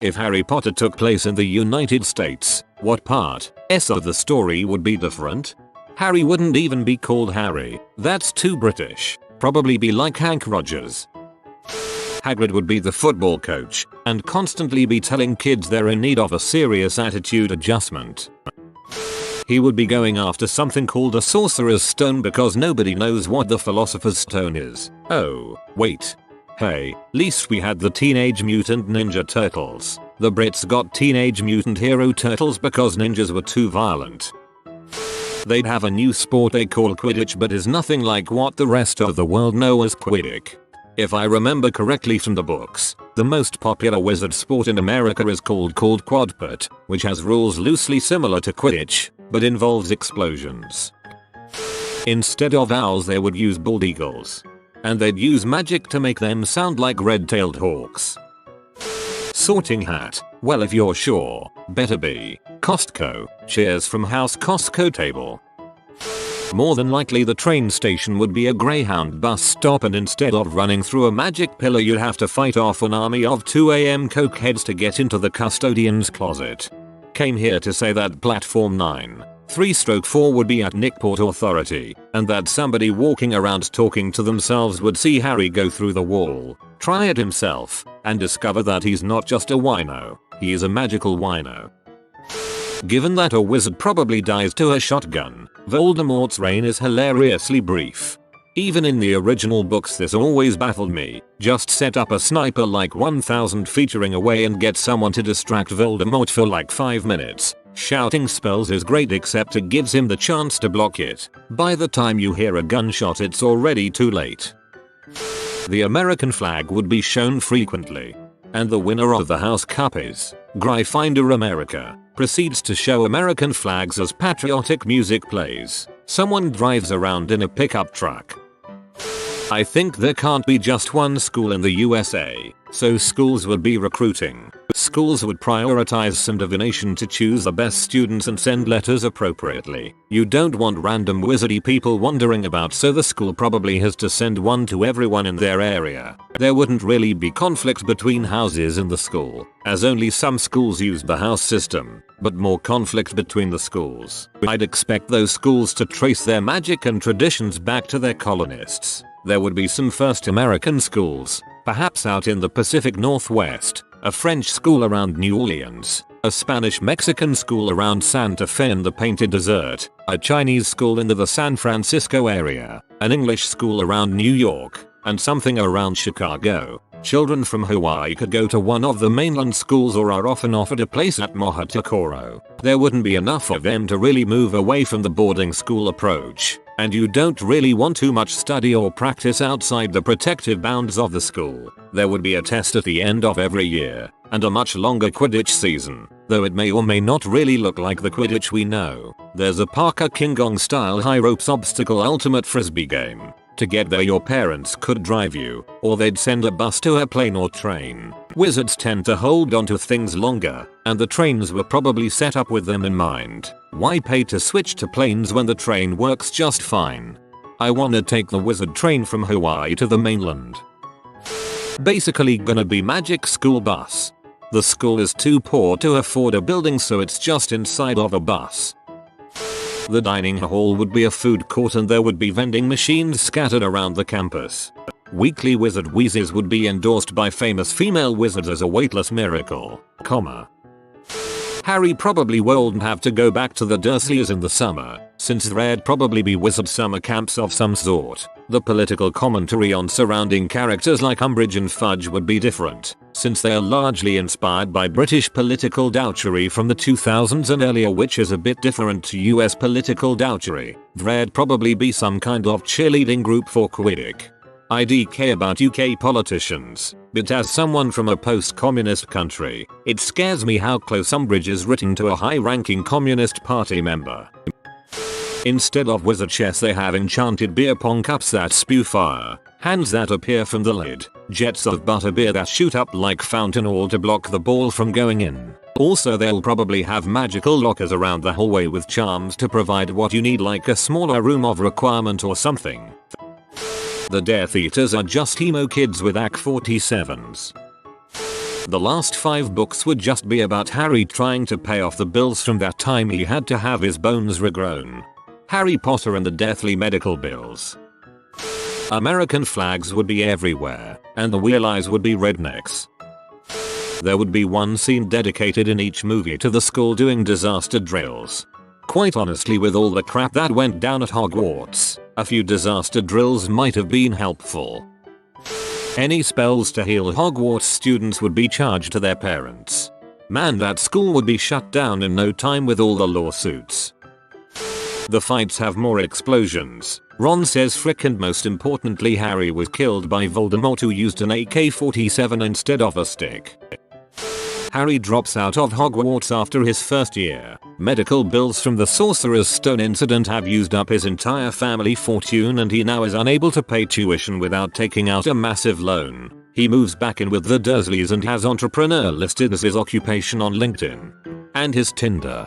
If Harry Potter took place in the United States, what part of the story would be different? Harry wouldn't even be called Harry. That's too British. Probably be like Hank Rogers. Hagrid would be the football coach and constantly be telling kids they're in need of a serious attitude adjustment. He would be going after something called a sorcerer's stone because nobody knows what the philosopher's stone is. Oh, wait. Hey, least we had the Teenage Mutant Ninja Turtles. The Brits got Teenage Mutant Hero Turtles because ninjas were too violent. They'd have a new sport they call Quidditch, but is nothing like what the rest of the world know as Quiddick. If I remember correctly from the books, the most popular wizard sport in America is called Quadpert, which has rules loosely similar to Quidditch, but involves explosions. Instead of owls they would use bald eagles. And they'd use magic to make them sound like red-tailed hawks. Sorting hat. Well, if you're sure, better be Costco. Cheers from House Costco table. More than likely the train station would be a Greyhound bus stop, and instead of running through a magic pillar you'd have to fight off an army of 2 AM cokeheads to get into the custodian's closet. Came here to say that platform 9, 3/4 would be at Nickport Authority, and that somebody walking around talking to themselves would see Harry go through the wall, try it himself, and discover that he's not just a wino, he is a magical wino. Given that a wizard probably dies to a shotgun, Voldemort's reign is hilariously brief. Even in the original books this always baffled me. Just set up a sniper like 1000 featuring away and get someone to distract Voldemort for like 5 minutes. Shouting spells is great except it gives him the chance to block it. By the time you hear a gunshot it's already too late. The American flag would be shown frequently. And the winner of the House Cup is Gryffindor America. Proceeds to show American flags as patriotic music plays. Someone drives around in a pickup truck. I think there can't be just one school in the USA, so schools would be recruiting. Schools would prioritize some divination to choose the best students and send letters appropriately. You don't want random wizardy people wandering about, so the school probably has to send one to everyone in their area. There wouldn't really be conflict between houses in the school, as only some schools use the house system, but more conflict between the schools. I'd expect those schools to trace their magic and traditions back to their colonists. There would be some first American schools, perhaps out in the Pacific Northwest, a French school around New Orleans, a Spanish-Mexican school around Santa Fe and the Painted Desert, a Chinese school in the San Francisco area, an English school around New York, and something around Chicago. Children from Hawaii could go to one of the mainland schools or are often offered a place at Mohatakoro. There wouldn't be enough of them to really move away from the boarding school approach. And you don't really want too much study or practice outside the protective bounds of the school. There would be a test at the end of every year, and a much longer Quidditch season, though it may or may not really look like the Quidditch we know. There's a Parker King Kong style high ropes obstacle ultimate frisbee game. To get there your parents could drive you, or they'd send a bus to a plane or train. Wizards tend to hold onto things longer, and the trains were probably set up with them in mind. Why pay to switch to planes when the train works just fine? I wanna take the wizard train from Hawaii to the mainland. Basically gonna be magic school bus. The school is too poor to afford a building, so it's just inside of a bus. The dining hall would be a food court and there would be vending machines scattered around the campus. Weekly wizard wheezes would be endorsed by famous female wizards as a weightless miracle, Harry probably won't have to go back to the Dursleys in the summer, since there'd probably be wizard summer camps of some sort. The political commentary on surrounding characters like Umbridge and Fudge would be different, since they are largely inspired by British political douchery from the 2000s and earlier, which is a bit different to US political douchery. There'd probably be some kind of cheerleading group for Quiddick. IDK about UK politicians, but as someone from a post-communist country, it scares me how close Umbridge is written to a high-ranking Communist Party member. Instead of wizard chess they have enchanted beer pong cups that spew fire, hands that appear from the lid, jets of butterbeer that shoot up like fountain all to block the ball from going in. Also they'll probably have magical lockers around the hallway with charms to provide what you need, like a smaller room of requirement or something. The Death Eaters are just emo kids with AK-47s. The last 5 books would just be about Harry trying to pay off the bills from that time he had to have his bones regrown. Harry Potter and the deathly medical bills. American flags would be everywhere, and the Wheeleyes would be rednecks. There would be one scene dedicated in each movie to the school doing disaster drills. Quite honestly, with all the crap that went down at Hogwarts, a few disaster drills might have been helpful. Any spells to heal Hogwarts students would be charged to their parents. Man, that school would be shut down in no time with all the lawsuits. The fights have more explosions. Ron says frick, and most importantly Harry was killed by Voldemort, who used an AK-47 instead of a stick. Harry drops out of Hogwarts after his first year. Medical bills from the Sorcerer's Stone incident have used up his entire family fortune, and he now is unable to pay tuition without taking out a massive loan. He moves back in with the Dursleys and has entrepreneur listed as his occupation on LinkedIn. And his Tinder.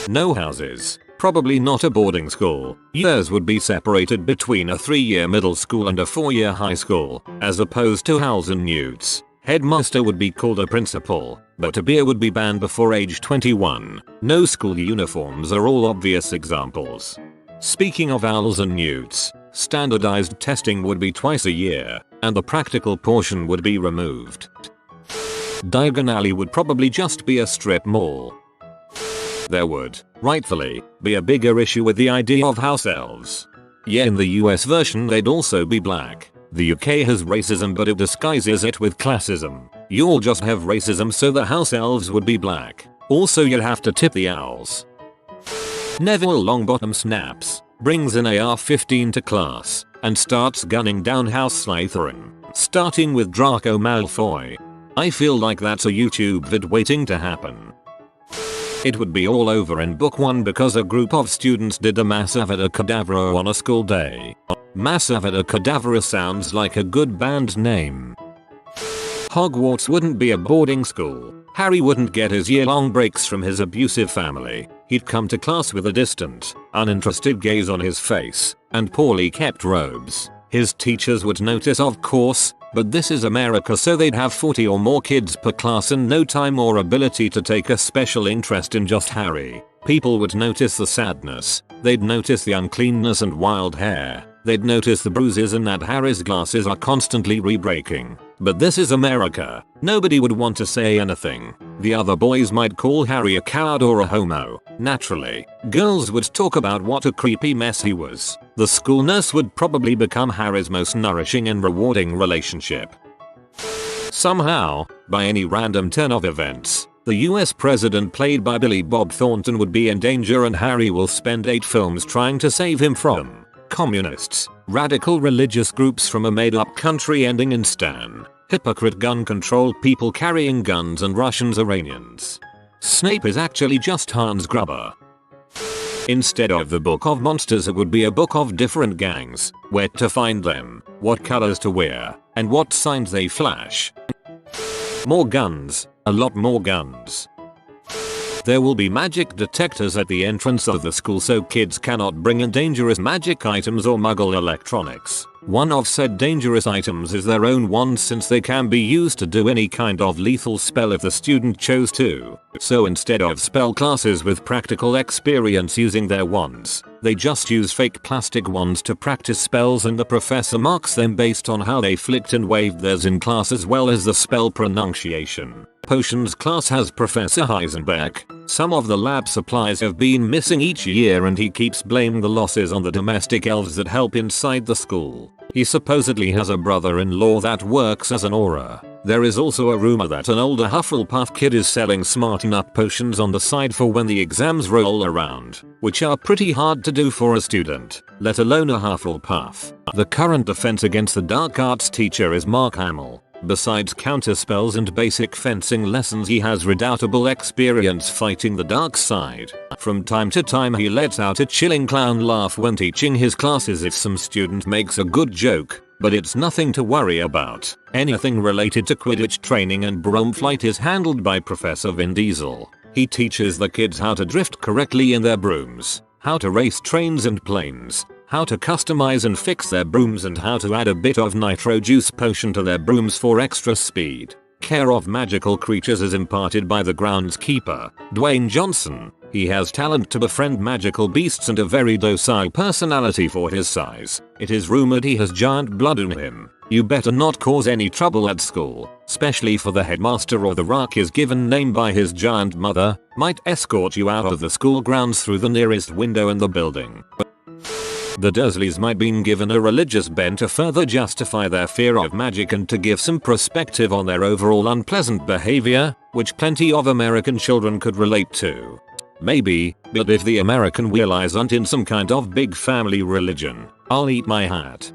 No houses. Probably not a boarding school. Years would be separated between a 3-year middle school and a 4-year high school, as opposed to Howls and Newts. Headmaster would be called a principal, but a beer would be banned before age 21. No school uniforms are all obvious examples. Speaking of owls and newts, standardized testing would be twice a year, and the practical portion would be removed. Diagon Alley would probably just be a strip mall. There would, rightfully, be a bigger issue with the idea of house elves. Yeah, in the US version they'd also be black. The UK has racism, but it disguises it with classism. You'll just have racism, so the house elves would be black. Also, you'd have to tip the owls. Neville Longbottom snaps, brings an AR-15 to class, and starts gunning down House Slytherin, starting with Draco Malfoy. I feel like that's a YouTube vid waiting to happen. It would be all over in book 1 because a group of students did a Mass Avada Kedavra on a school day. Mass Avada Kedavra sounds like a good band name. Hogwarts wouldn't be a boarding school. Harry wouldn't get his year-long breaks from his abusive family. He'd come to class with a distant, uninterested gaze on his face, and poorly kept robes. His teachers would notice, of course, but this is America, so they'd have 40 or more kids per class and no time or ability to take a special interest in just Harry. People would notice the sadness, they'd notice the uncleanness and wild hair, they'd notice the bruises and that Harry's glasses are constantly re-breaking. But this is America. Nobody would want to say anything. The other boys might call Harry a coward or a homo. Naturally, girls would talk about what a creepy mess he was. The school nurse would probably become Harry's most nourishing and rewarding relationship. Somehow, by any random turn of events, the US president played by Billy Bob Thornton would be in danger, and Harry will spend 8 films trying to save him from communists, radical religious groups from a made-up country ending in Stan, hypocrite gun control people carrying guns, and Russians Iranians. Snape is actually just Hans Gruber. Instead of the Book of Monsters, it would be a book of different gangs, where to find them, what colors to wear, and what signs they flash. More guns, a lot more guns. There will be magic detectors at the entrance of the school so kids cannot bring in dangerous magic items or muggle electronics. One of said dangerous items is their own wands, since they can be used to do any kind of lethal spell if the student chose to. So instead of spell classes with practical experience using their wands, they just use fake plastic wands to practice spells, and the professor marks them based on how they flicked and waved theirs in class as well as the spell pronunciation. Potions class has Professor Heisenberg. Some of the lab supplies have been missing each year, and he keeps blaming the losses on the domestic elves that help inside the school. He supposedly has a brother-in-law that works as an aura. There is also a rumor that an older Hufflepuff kid is selling Smarten Up potions on the side for when the exams roll around, which are pretty hard to do for a student, let alone a Hufflepuff. The current defense against the dark arts teacher is Mark Hamill. Besides counterspells and basic fencing lessons, he has redoubtable experience fighting the dark side. From time to time he lets out a chilling clown laugh when teaching his classes if some student makes a good joke, but it's nothing to worry about. Anything related to Quidditch training and broom flight is handled by Professor Vin Diesel. He teaches the kids how to drift correctly in their brooms, how to race trains and planes, how to customize and fix their brooms, and how to add a bit of nitro juice potion to their brooms for extra speed. Care of magical creatures is imparted by the groundskeeper, Dwayne Johnson. He has talent to befriend magical beasts and a very docile personality for his size. It is rumored he has giant blood in him. You better not cause any trouble at school, especially for the headmaster, or the rock is given name by his giant mother, might escort you out of the school grounds through the nearest window in the building. The Dursleys might been given a religious bent to further justify their fear of magic and to give some perspective on their overall unpleasant behavior, which plenty of American children could relate to. Maybe, but if the American Wheelies aren't in some kind of big family religion, I'll eat my hat.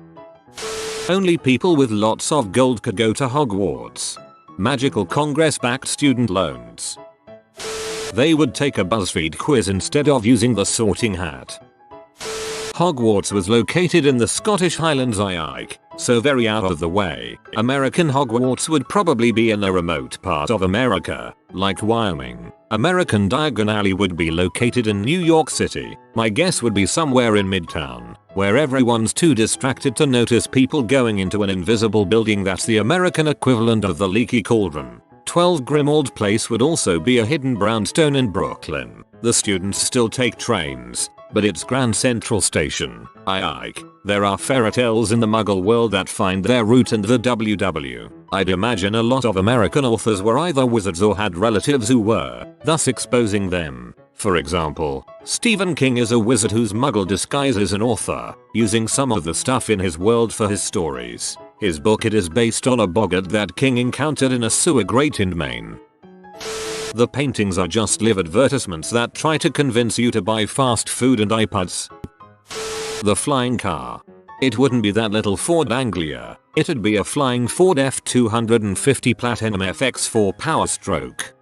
Only people with lots of gold could go to Hogwarts. Magical Congress-backed student loans. They would take a BuzzFeed quiz instead of using the sorting hat. Hogwarts was located in the Scottish Highlands, so very out of the way. American Hogwarts would probably be in a remote part of America, like Wyoming. American Diagon Alley would be located in New York City. My guess would be somewhere in Midtown, where everyone's too distracted to notice people going into an invisible building that's the American equivalent of the Leaky Cauldron. 12 Grimmauld Place would also be a hidden brownstone in Brooklyn. The students still take trains, but it's Grand Central Station. There are fairy tales in the Muggle world that find their root in the WW. I'd imagine a lot of American authors were either wizards or had relatives who were, thus exposing them. For example, Stephen King is a wizard whose Muggle disguise is an author, using some of the stuff in his world for his stories. His book It is based on a boggart that King encountered in a sewer grate in Maine. The paintings are just live advertisements that try to convince you to buy fast food and iPads. The flying car. It wouldn't be that little Ford Anglia, it'd be a flying Ford F250 Platinum FX4 Power Stroke.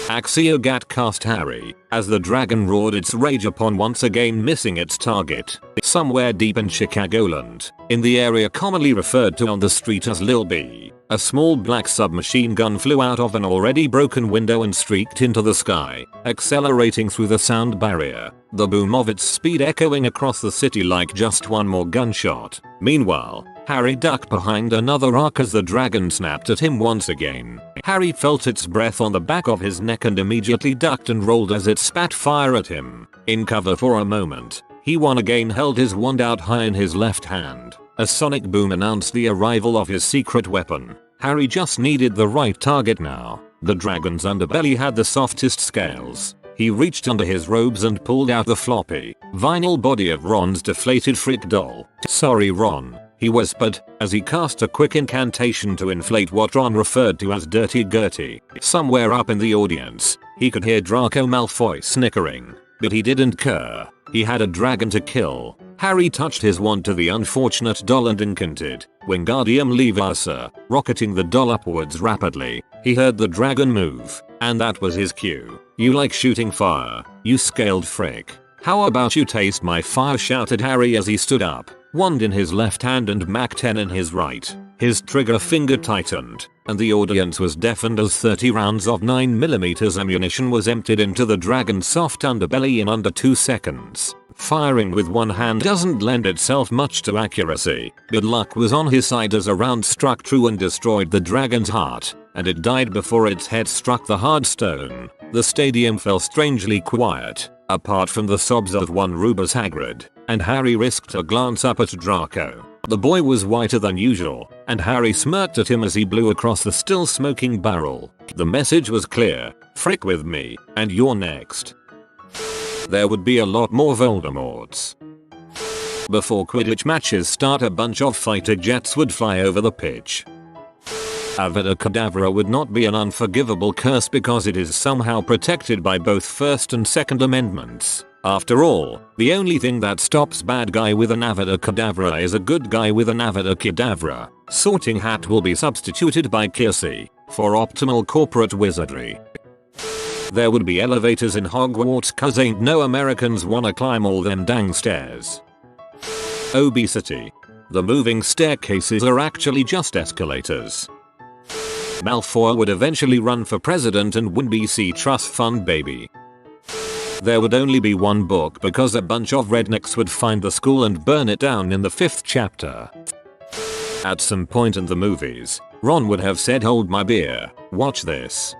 Axiogat cast Harry, as the dragon roared its rage upon once again missing its target. Somewhere deep in Chicagoland, in the area commonly referred to on the street as Lil B, a small black submachine gun flew out of an already broken window and streaked into the sky, accelerating through the sound barrier, the boom of its speed echoing across the city like just one more gunshot. Meanwhile, Harry ducked behind another rock as the dragon snapped at him once again. Harry felt its breath on the back of his neck and immediately ducked and rolled as it spat fire at him. In cover for a moment, he once again held his wand out high in his left hand. A sonic boom announced the arrival of his secret weapon. Harry just needed the right target now. The dragon's underbelly had the softest scales. He reached under his robes and pulled out the floppy, vinyl body of Ron's deflated freak doll. "Sorry, Ron," he whispered, as he cast a quick incantation to inflate what Ron referred to as Dirty Gertie. Somewhere up in the audience, he could hear Draco Malfoy snickering, but he didn't care. He had a dragon to kill. Harry touched his wand to the unfortunate doll and incanted, Wingardium Leviosa, rocketing the doll upwards rapidly. He heard the dragon move, and that was his cue. "You like shooting fire, you scaled frick. How about you taste my fire?" shouted Harry as he stood up, wand in his left hand and Mac 10 in his right. His trigger finger tightened, and the audience was deafened as 30 rounds of 9mm ammunition was emptied into the dragon's soft underbelly in under 2 seconds. Firing with one hand doesn't lend itself much to accuracy, but luck was on his side as a round struck true and destroyed the dragon's heart, and it died before its head struck the hard stone. The stadium fell strangely quiet, apart from the sobs of one Rubus Hagrid, and Harry risked a glance up at Draco. The boy was whiter than usual, and Harry smirked at him as he blew across the still smoking barrel. The message was clear: frick with me, and you're next. There would be a lot more Voldemorts. Before Quidditch matches start, a bunch of fighter jets would fly over the pitch. Avada Kedavra would not be an unforgivable curse because it is somehow protected by both First and Second Amendments. After all, the only thing that stops bad guy with an Avada Kedavra is a good guy with an Avada Kedavra. Sorting Hat will be substituted by Kiersey for optimal corporate wizardry. There would be elevators in Hogwarts cause ain't no Americans wanna climb all them dang stairs. Obesity. The moving staircases are actually just escalators. Malfoy would eventually run for president and win BC Trust Fund, baby. There would only be one book because a bunch of rednecks would find the school and burn it down in the 5th chapter. At some point in the movies, Ron would have said hold my beer, watch this.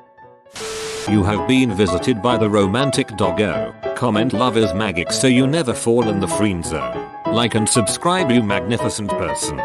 You have been visited by the romantic doggo. Comment love is magic so you never fall in the friend zone. Like and subscribe you magnificent person.